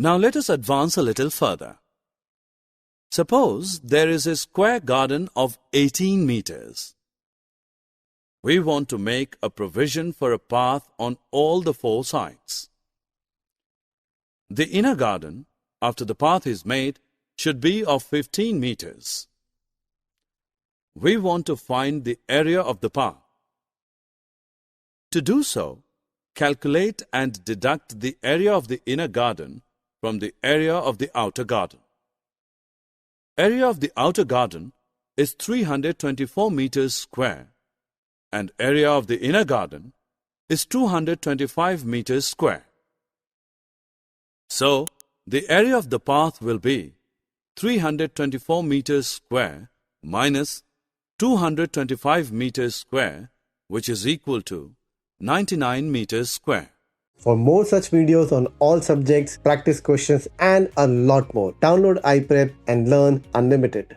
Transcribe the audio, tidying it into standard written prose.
Now let us advance a little further. Suppose there is a square garden of 18 meters. We want to make a provision for a path on all the 4 sides. The inner garden, after the path is made, should be of 15 meters. We want to find the area of the path. To do so, calculate and deduct the area of the inner garden from the area of the outer garden. Area of the outer garden is 324 meters square and area of the inner garden is 225 meters square. So, the area of the path will be 324 meters square minus 225 meters square, which is equal to 99 meters square. For more such videos on all subjects, practice questions and a lot more, download Iprep and learn unlimited.